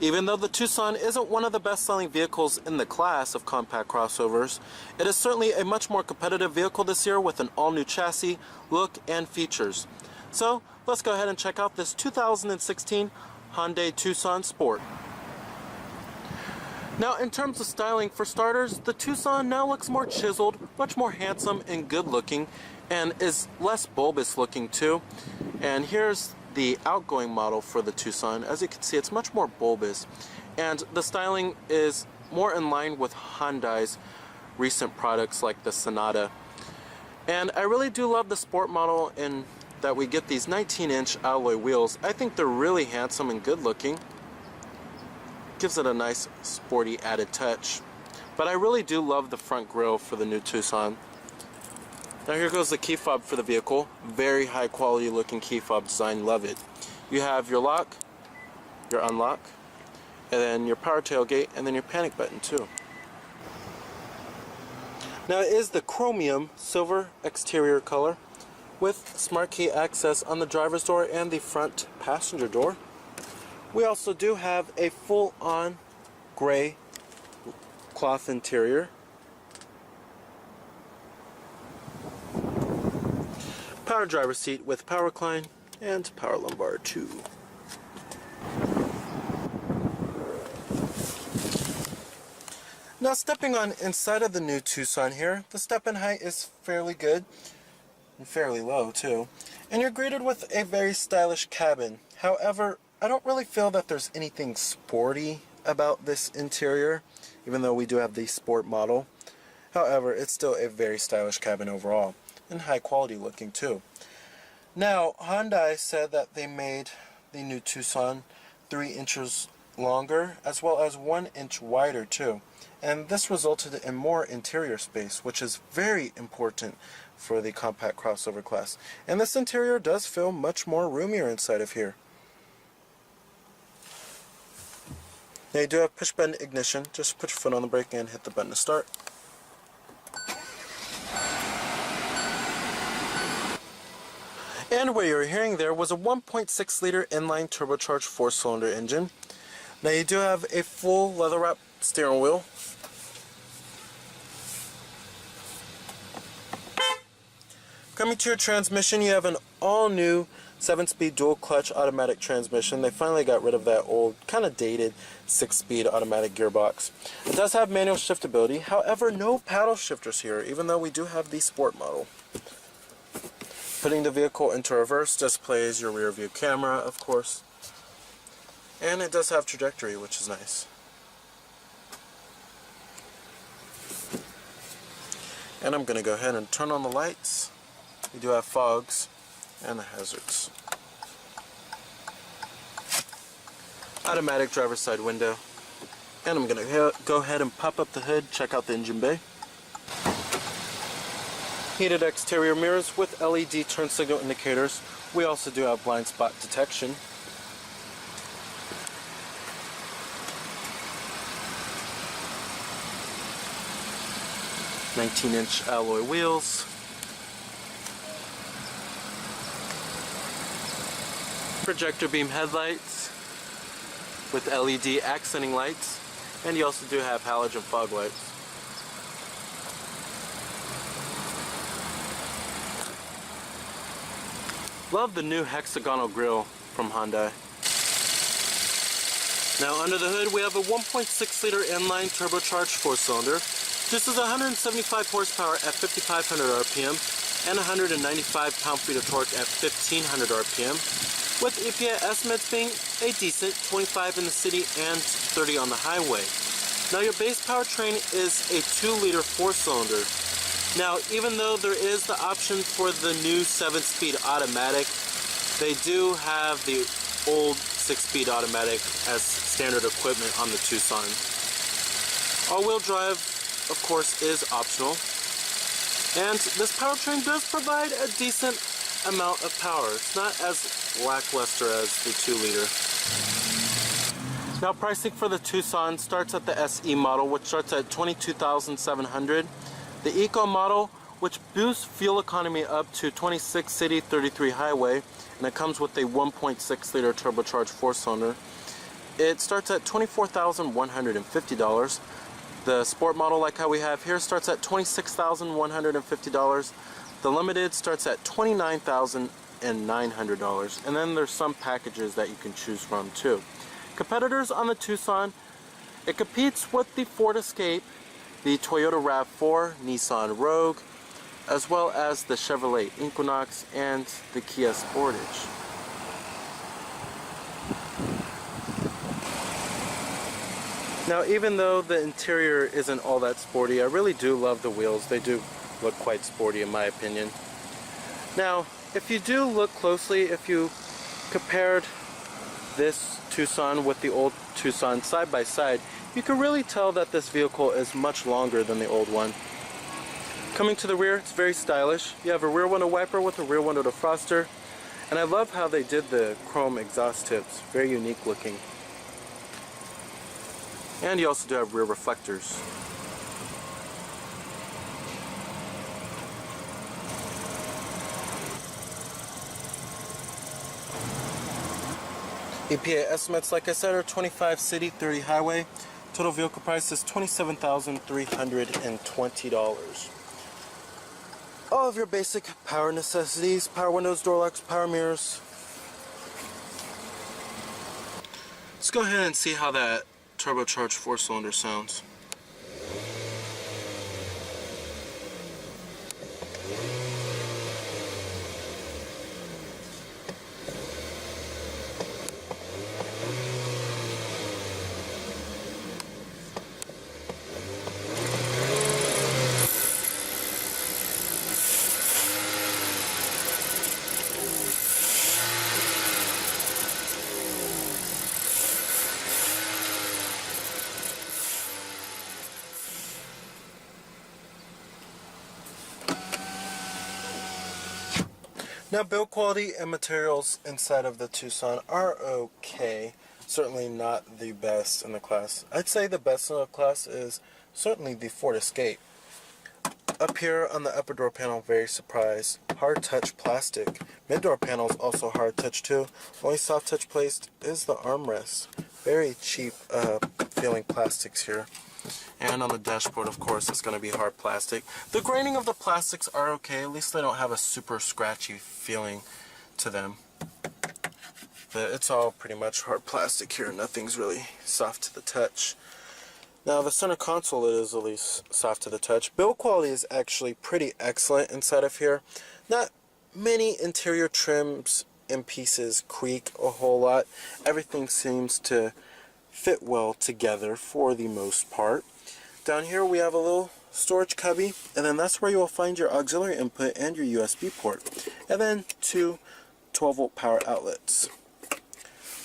Even though the Tucson isn't one of the best-selling vehicles in the class of compact crossovers, it is certainly a much more competitive vehicle this year with an all-new chassis, look, and features. So, let's go ahead and check out this 2016 Hyundai Tucson Sport. Now, in terms of styling, for starters, the Tucson now looks more chiseled, much more handsome and good-looking, and is less bulbous looking too. And here's the outgoing model for the Tucson. As you can see, it's much more bulbous, and the styling is more in line with Hyundai's recent products like the Sonata. And I really do love the sport model in that we get these 19-inch alloy wheels. I think they're really handsome and good looking. Gives it a nice sporty added touch. But I really do love the front grille for the new Tucson. Now here goes the key fob for the vehicle. Very high quality looking key fob design, love it. You have your lock, your unlock, and then your power tailgate, and then your panic button too. Now it is the chromium silver exterior color with smart key access on the driver's door and the front passenger door. We also do have a full-on gray cloth interior. Power driver seat with power recline and power lumbar too. Now stepping on inside of the new Tucson here, the step-in height is fairly good and fairly low too. And you're greeted with a very stylish cabin. However, I don't really feel that there's anything sporty about this interior, even though we do have the sport model. However, it's still a very stylish cabin overall. And high quality looking too. Now, Hyundai said that they made the new Tucson 3 inches longer as well as 1 inch wider too. And this resulted in more interior space, which is very important for the compact crossover class. And this interior does feel much more roomier inside of here. Now you do have push button ignition. Just put your foot on the brake and hit the button to start. And what you're hearing there was a 1.6 liter inline turbocharged 4-cylinder engine. Now you do have a full leather wrap steering wheel. Coming to your transmission, you have an all-new 7-speed dual clutch automatic transmission. They finally got rid of that old, kind of dated 6-speed automatic gearbox. It does have manual shiftability, however no paddle shifters here, even though we do have the sport model. Putting the vehicle into reverse displays your rear view camera, of course. And it does have trajectory, which is nice. And I'm going to go ahead and turn on the lights. We do have fogs and the hazards. Automatic driver's side window. And I'm going to go ahead and pop up the hood, check out the engine bay. Heated exterior mirrors with LED turn signal indicators. We also do have blind spot detection. "19-inch alloy wheels. Projector beam headlights with LED accenting lights. And you also do have halogen fog lights. Love the new hexagonal grille from Hyundai. Now under the hood we have a 1.6 liter inline turbocharged 4-cylinder. This is 175 horsepower at 5,500 RPM and 195 pound-feet of torque at 1,500 RPM, with EPA estimates being a decent 25 in the city and 30 on the highway. Now your base powertrain is a 2-liter 4-cylinder. Now, even though there is the option for the new 7-speed automatic, they do have the old 6-speed automatic as standard equipment on the Tucson. All-wheel drive, of course, is optional. And this powertrain does provide a decent amount of power. It's not as lackluster as the 2-liter. Now, pricing for the Tucson starts at the SE model, which starts at $22,700. The Eco model which boosts fuel economy up to 26 city, 33 highway, and it comes with a 1.6 liter turbocharged 4-cylinder. It starts at $24,150. The sport model, like how we have here, starts at $26,150. The limited starts at $29,900. And then there's some packages that you can choose from too. Competitors on the Tucson, it competes with the Ford Escape, the Toyota RAV4, Nissan Rogue, as well as the Chevrolet Equinox and the Kia Sportage. Now, even though the interior isn't all that sporty, I really do love the wheels. They do look quite sporty in my opinion. Now, if you do look closely, if you compared this Tucson with the old Tucson side by side, you can really tell that this vehicle is much longer than the old one. Coming to the rear, it's very stylish. You have a rear window wiper with a rear window defroster, and I love how they did the chrome exhaust tips. Very unique looking. And you also do have rear reflectors. EPA estimates, like I said, are 25 city, 30 highway. Total vehicle price is $27,320. All of your basic power necessities: power windows, door locks, power mirrors. Let's go ahead and see how that turbocharged 4-cylinder sounds. Now, build quality and materials inside of the Tucson are okay. Certainly not the best in the class. I'd say the best in the class is certainly the Ford Escape. Up here on the upper door panel, very surprised. Hard touch plastic. Mid door panel is also hard touch too. Only soft touch placed is the armrest. Very cheap feeling plastics here. And on the dashboard, of course, it's going to be hard plastic. The graining of the plastics are okay. At least they don't have a super scratchy feeling to them. But it's all pretty much hard plastic here. Nothing's really soft to the touch. Now, the center console is at least soft to the touch. Build quality is actually pretty excellent inside of here. Not many interior trims and pieces creak a whole lot. Everything seems to fit well together for the most part. Down here we have a little storage cubby, and then that's where you will find your auxiliary input and your USB port, and then two 12-volt power outlets.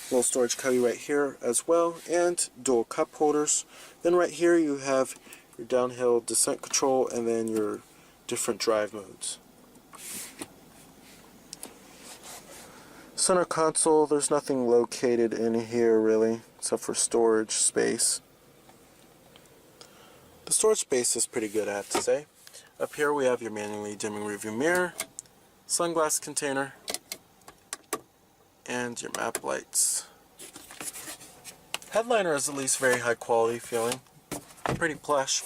Little storage cubby right here as well, and dual cup holders. Then right here you have your downhill descent control and then your different drive modes. Center console, there's nothing located in here really, except for storage space. The storage space is pretty good, I have to say. Up here we have your manually dimming rearview mirror, sunglass container, and your map lights. Headliner is at least very high quality feeling, pretty plush.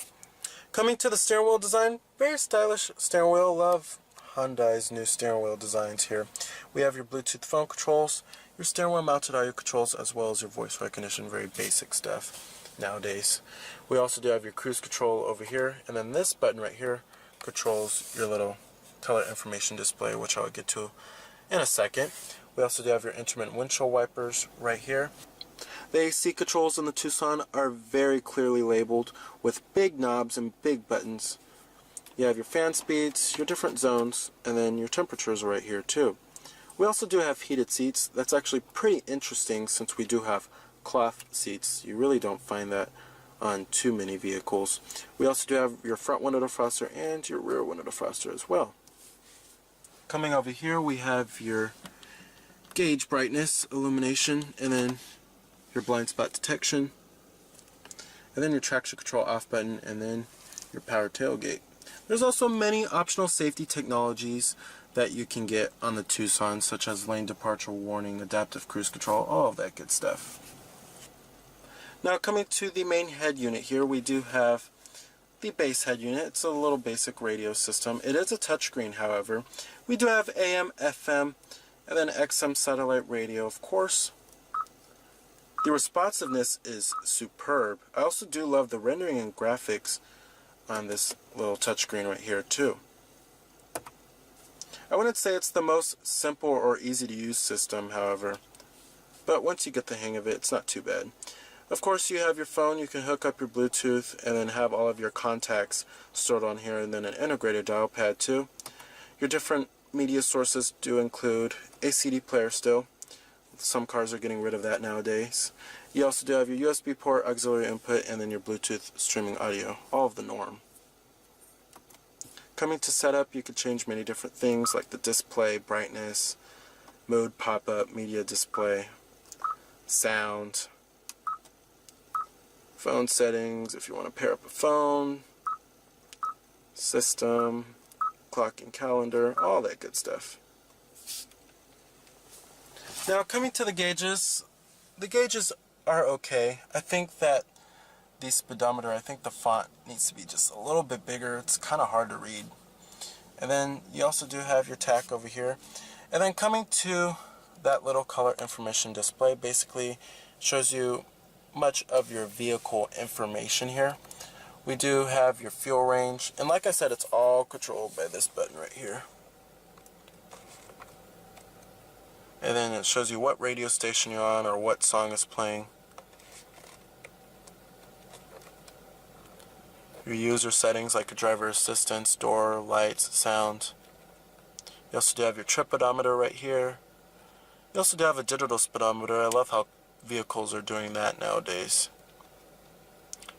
Coming to the steering wheel design, very stylish steering wheel. Love Hyundai's new steering wheel designs here. We have your Bluetooth phone controls, your steering wheel mounted audio controls, as well as your voice recognition. Very basic stuff nowadays. We also do have your cruise control over here, and then this button right here controls your little color information display, which I'll get to in a second. We also do have your intermittent windshield wipers right here. The AC controls in the Tucson are very clearly labeled with big knobs and big buttons. You have your fan speeds, your different zones, and then your temperatures are right here too. We also do have heated seats. That's actually pretty interesting since we do have cloth seats. You really don't find that on too many vehicles. We also do have your front window defroster and your rear window defroster as well. Coming over here we have your gauge brightness, illumination, and then your blind spot detection, and then your traction control off button, and then your power tailgate. There's also many optional safety technologies that you can get on the Tucson, such as lane departure warning, adaptive cruise control, all of that good stuff. Now coming to the main head unit here, we do have the base head unit. It's a little basic radio system. It is a touchscreen, however. We do have AM, FM, and then XM satellite radio, of course. The responsiveness is superb. I also do love the rendering and graphics on this little touchscreen right here too. I wouldn't say it's the most simple or easy to use system, however, but once you get the hang of it, it's not too bad. Of course, you have your phone. You can hook up your Bluetooth and then have all of your contacts stored on here, and then an integrated dial pad too. Your different media sources do include a CD player still. Some cars are getting rid of that nowadays. You also do have your USB port, auxiliary input, and then your Bluetooth streaming audio, all of the norm. Coming to setup, you can change many different things like the display, brightness, mode pop-up, media display, sound, phone settings if you want to pair up a phone, system, clock and calendar, all that good stuff. Now coming to the gauges are okay. I think that the speedometer, I think the font needs to be just a little bit bigger. It's kind of hard to read. And then you also do have your tach over here. And then coming to that little color information display, basically shows you much of your vehicle information here. We do have your fuel range, and like I said, it's all controlled by this button right here. And then it shows you what radio station you're on or what song is playing. Your user settings like your driver assistance, door, lights, sound. You also do have your trip odometer right here. You also do have a digital speedometer. I love how vehicles are doing that nowadays.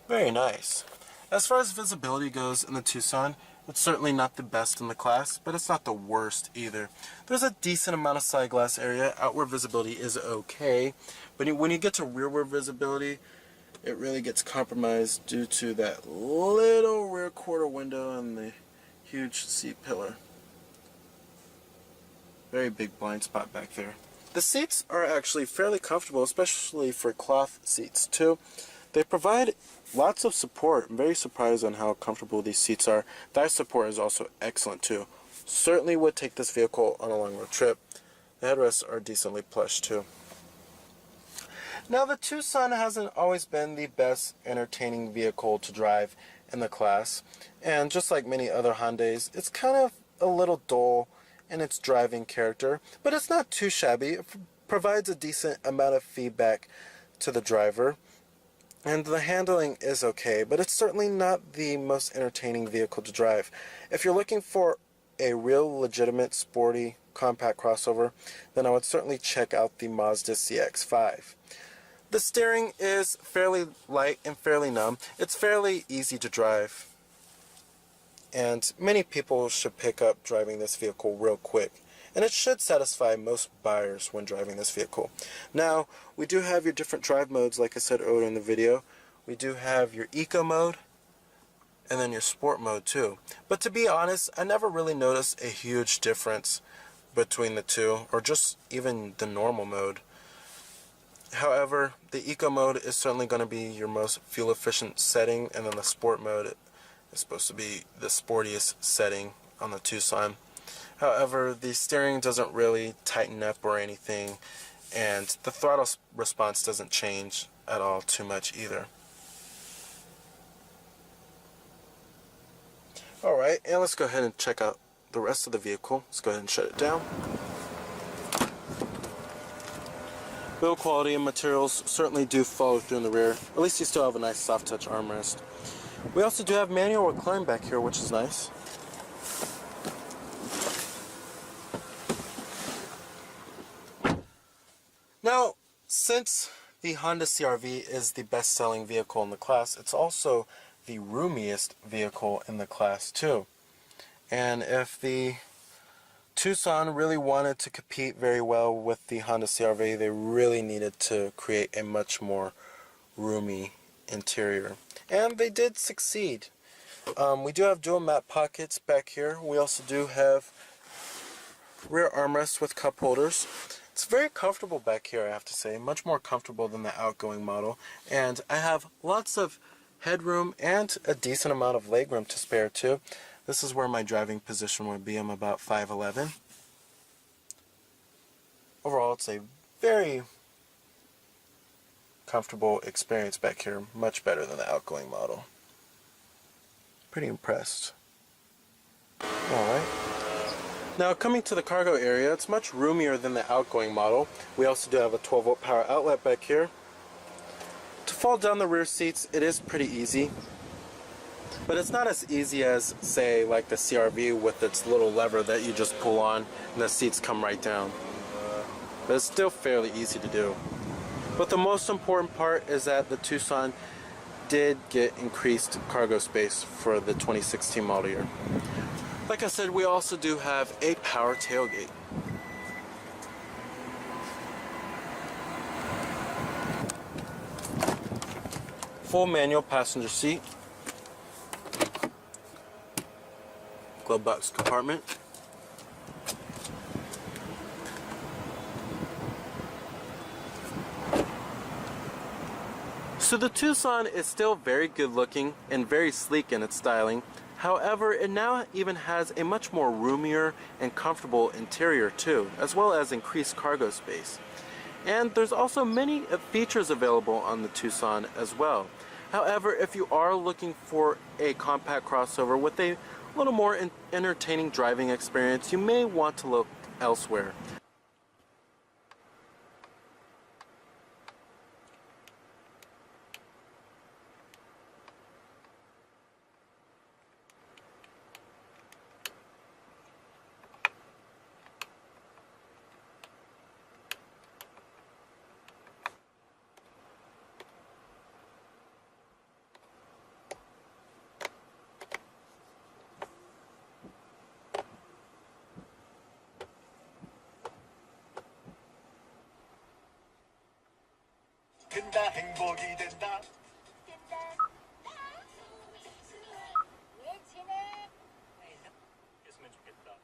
Very nice. As far as visibility goes in the Tucson, it's certainly not the best in the class, but it's not the worst either. There's a decent amount of side glass area. Outward visibility is okay, but when you get to rearward visibility, it really gets compromised due to that little rear quarter window and the huge seat pillar. Very big blind spot back there. The seats are actually fairly comfortable, especially for cloth seats too. They provide lots of support. I'm very surprised on how comfortable these seats are. Thigh support is also excellent too. Certainly would take this vehicle on a long road trip. The headrests are decently plush too. Now the Tucson hasn't always been the best entertaining vehicle to drive in the class, and just like many other Hyundais, it's kind of a little dull in its driving character, but it's not too shabby. It provides a decent amount of feedback to the driver, and the handling is okay, but it's certainly not the most entertaining vehicle to drive. If you're looking for a real legitimate sporty compact crossover, then I would certainly check out the Mazda CX-5. The steering is fairly light and fairly numb. It's fairly easy to drive, and many people should pick up driving this vehicle real quick, and it should satisfy most buyers when driving this vehicle. Now, we do have your different drive modes, like I said earlier in the video. We do have your eco mode and then your sport mode too. But to be honest, I never really noticed a huge difference between the two, or just even the normal mode. However, the eco mode is certainly going to be your most fuel efficient setting, and then the sport mode is supposed to be the sportiest setting on the Tucson. However, the steering doesn't really tighten up or anything, and the throttle response doesn't change at all too much either. Alright, and let's go ahead and check out the rest of the vehicle. Let's go ahead and shut it down. Build quality and materials certainly do follow through in the rear. At least you still have a nice soft touch armrest. We also do have manual recline back here, which is nice. Now, since the Honda CR-V is the best-selling vehicle in the class, it's also the roomiest vehicle in the class too. And if the Tucson really wanted to compete very well with the Honda CR-V, they really needed to create a much more roomy interior. And they did succeed. We do have dual mat pockets back here. We also do have rear armrests with cup holders. It's very comfortable back here, I have to say, much more comfortable than the outgoing model. And I have lots of headroom and a decent amount of legroom to spare too. This is where my driving position would be. I'm about 5'11". Overall, it's a very comfortable experience back here, much better than the outgoing model. Pretty impressed. Alright. Now coming to the cargo area, it's much roomier than the outgoing model. We also do have a 12-volt power outlet back here. To fold down the rear seats, it is pretty easy. But it's not as easy as, say, like the CR-V with its little lever that you just pull on and the seats come right down. But it's still fairly easy to do. But the most important part is that the Tucson did get increased cargo space for the 2016 model year. Like I said, we also do have a power tailgate. Full manual passenger seat. Glove box compartment. So the Tucson is still very good looking and very sleek in its styling. However, it now even has a much more roomier and comfortable interior too, as well as increased cargo space. And there's also many features available on the Tucson as well. However, if you are looking for a compact crossover with a little more entertaining driving experience, you may want to look elsewhere. 된다 행복이 된다. 왜 지내? 했으면 좋겠다.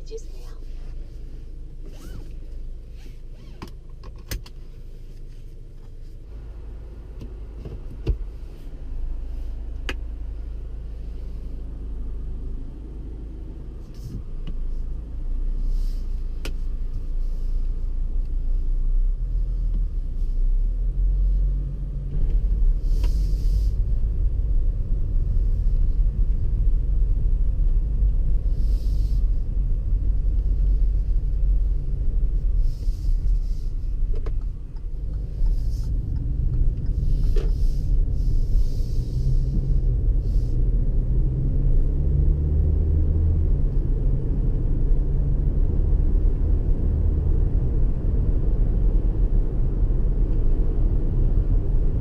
주세요.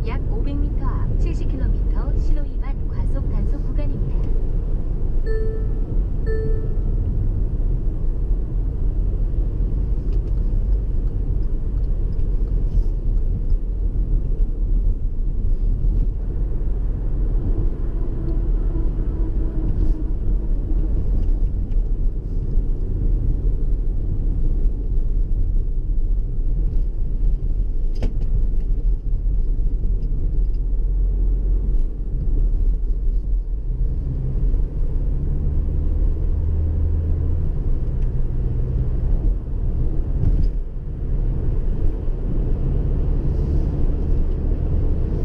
약 500m 앞 70km 신호 위반 과속 단속 구간입니다.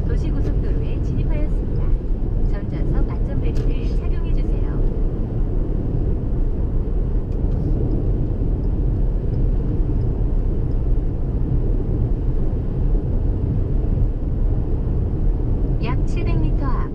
도시고속도로에 진입하였습니다. 전자석 안전벨트를 착용해주세요. 약 700m 앞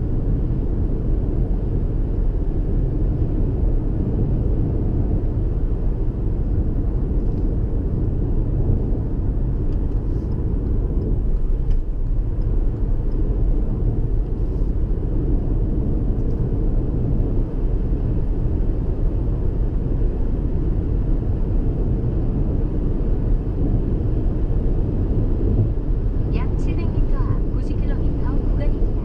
약 700m 앞 90km 구간입니다.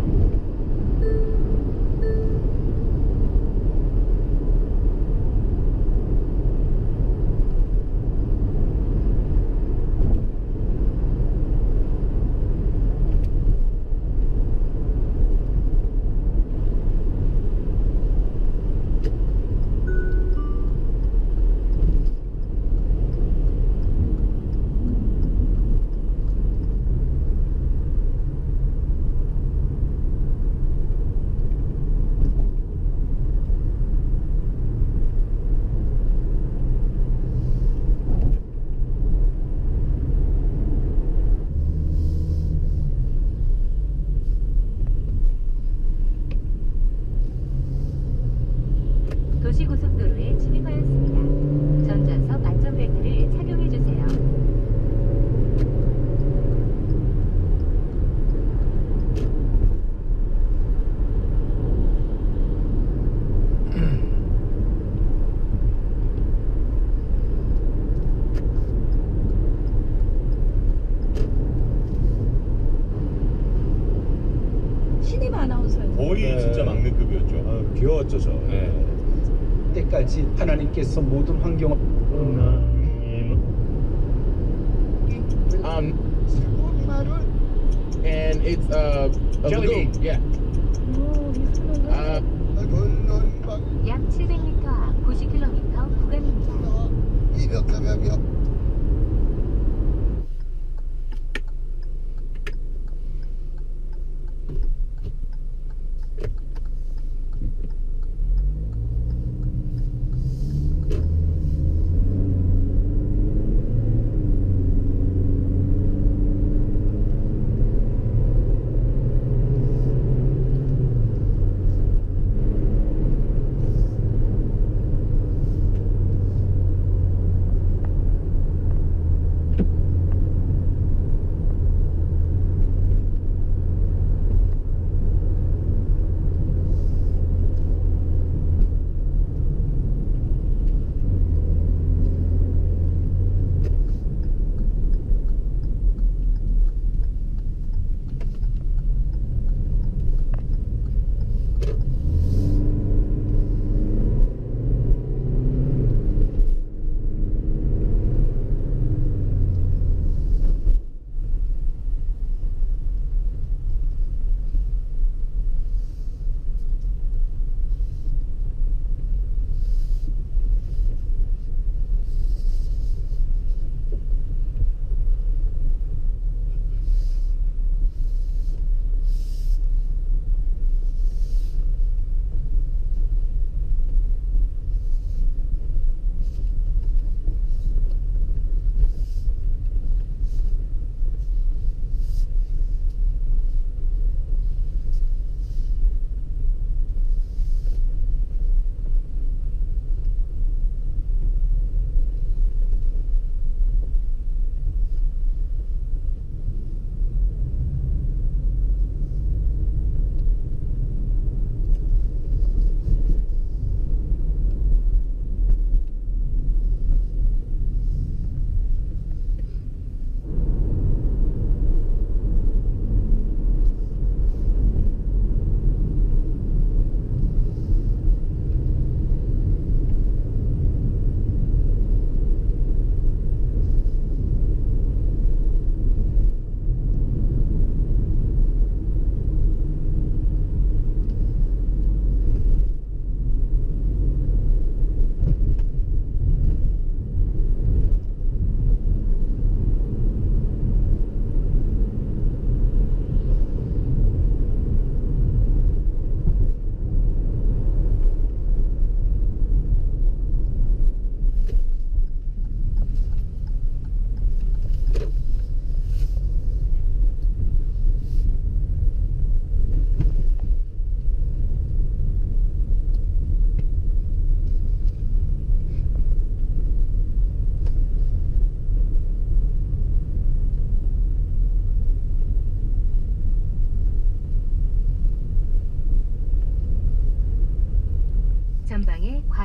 도시고속도로에 진입하였습니다. 전자석 안전벨트를 착용해주세요. 신임 아나운서였어요. 거의 네. 진짜 막내급이었죠. 아, 귀여웠죠 저. 네. 때까지 하나님께서 모든 환경을 and it's a Jelly lagoon. Yeah. 약 700m 앞 90km 구간입니다.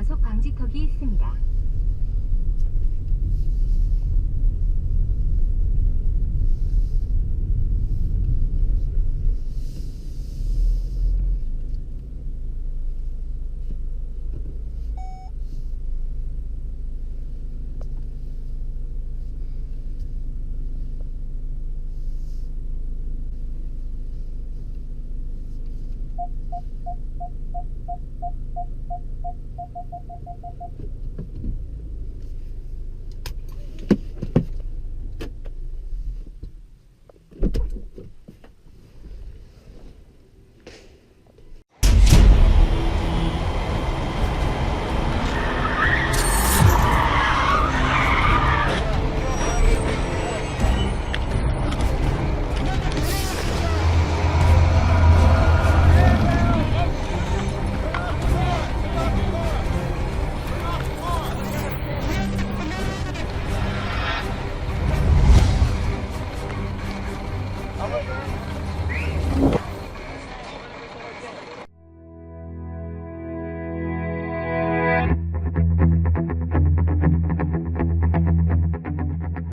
과속 방지턱이 있습니다.